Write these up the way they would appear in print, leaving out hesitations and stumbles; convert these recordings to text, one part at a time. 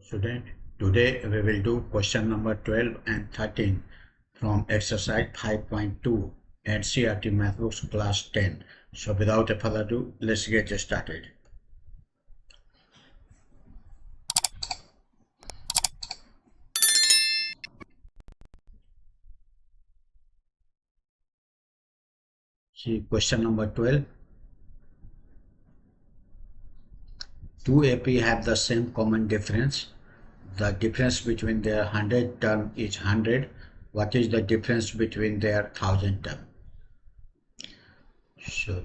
Student, today we will do question number 12 and 13 from exercise 5.2 NCERT Math Books class 10. So without further ado, let's get started. See question number 12. Two AP have the same common difference. The difference between their 100 term is 100. What is the difference between their 1000 term? So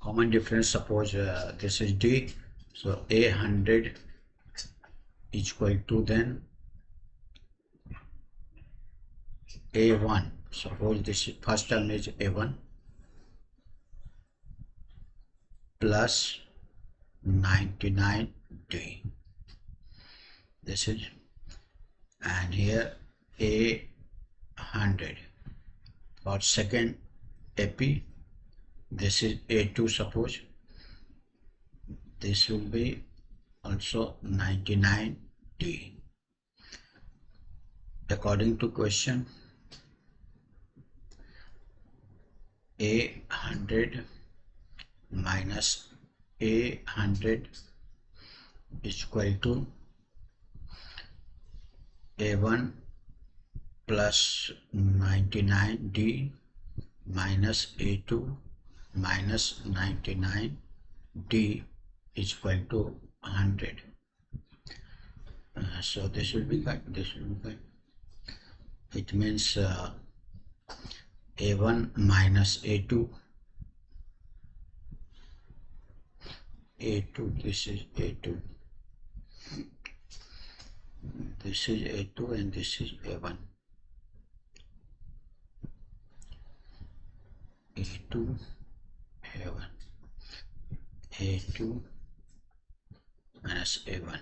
common difference, suppose this is D. So A100 is equal to then A1. Suppose this first term is A1 plus 99D. This is, and here A100 for second AP. This is A2. Suppose this will be also 99D. According to question, A100 minus A100 is equal to A1 plus 99D minus A2 minus 99D is equal to 100. So this will be cut, this will be cut. It means A1 minus A2, this is A2, this is A2 and this is A1. A2, A1, A2 minus A1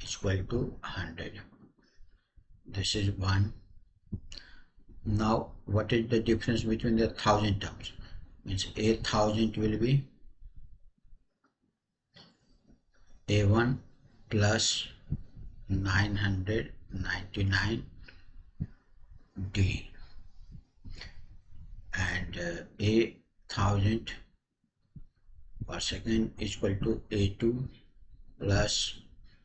is equal to 100. This is 1. Now what is the difference between the 1000 terms? Means A1000 will be A1 plus 999D and A1000 per second is equal to A2 plus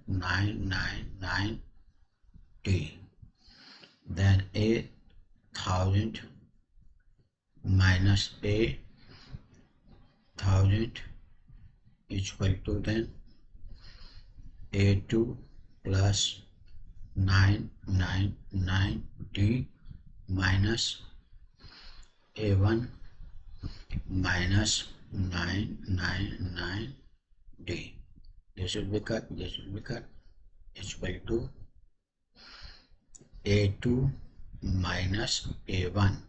999D. Then A1000 minus A1000 is equal to then A2 plus 999D minus A1 minus 999D. This will be cut, this will be cut. Is equal to A2 minus A1.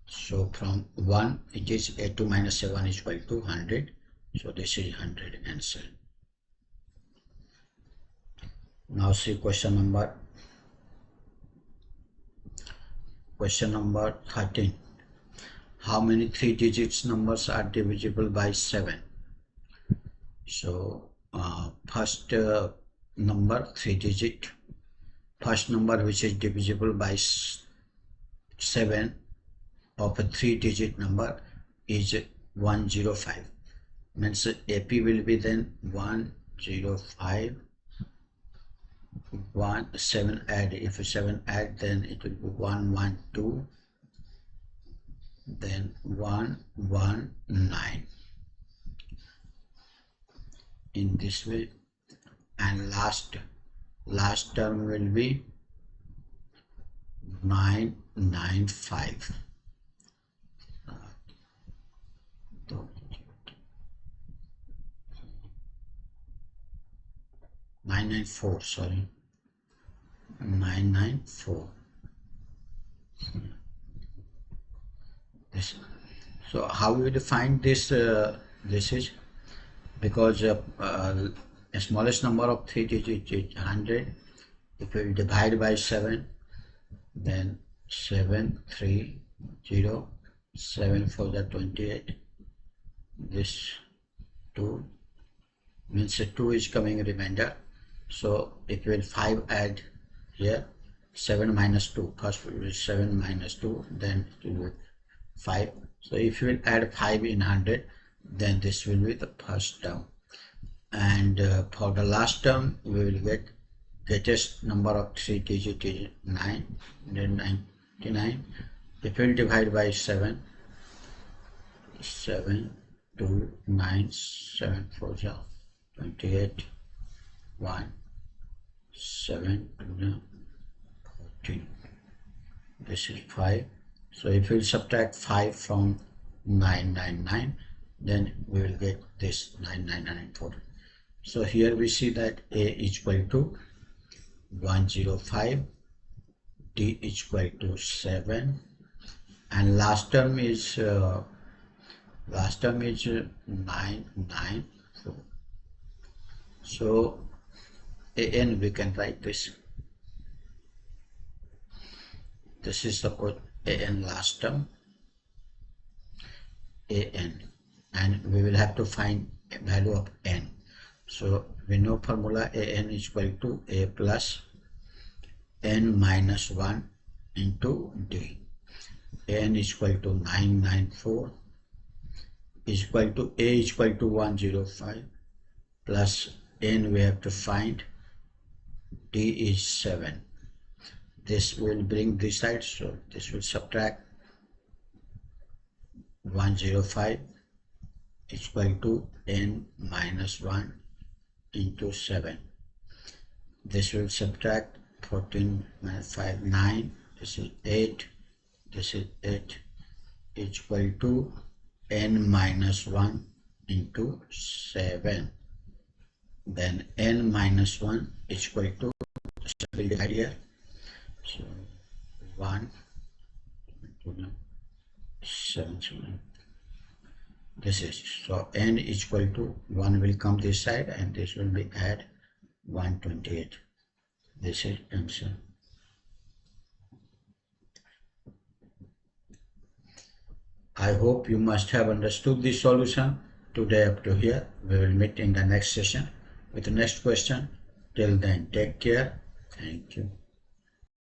So from 1 it is A2 minus A1 is equal to 100. So this is 100 answer. Now see question number 13. How many 3 digits numbers are divisible by 7? So first number 3 digit, first number which is divisible by 7 of a 3 digit number is 105. Means AP will be then 105. 7 add, if 7 add, then it will be 112, then 119 in this way, and last term will be 995. 994, sorry, 994. This. So how we define this? This is because the smallest number of 3 digits is 100. If we divide by 7, then 730, 7 for the 28. This 2 means 2 is coming remainder. So if we will 5 add here, 7 minus 2, first we will 7 minus 2, then it will be 5. So if you will add 5 in 100, then this will be the first term. And for the last term, we will get greatest number of 3 digit is 9, then 99. If we will divide by 7, 7, 2, 9, 7, 4, 28, 1, 7, 2, 14. This is 5. So if we subtract 5 from 999, then we will get this 9914. So here we see that A is equal to 105, D is equal to 7, and last term is 994. So AN we can write this. This is the code AN last term, AN, and we will have to find a value of N. So we know formula AN is equal to A plus N minus 1 into D. AN is equal to 994 is equal to A is equal to 105 plus N we have to find, D is 7. This will bring this side, so this will subtract 105 is equal to N minus 1 into 7. This will subtract 14 minus 5, 9. This is 8. This is 8 is equal to N minus 1 into 7. Then N minus 1 is equal to, simple divide here. So 1, 2, 7, 7. This is, so N is equal to 1 will come this side and this will be add 128. This is answer. I hope you must have understood this solution today up to here. We will meet in the next session with the next question. Till then, take care. Thank you.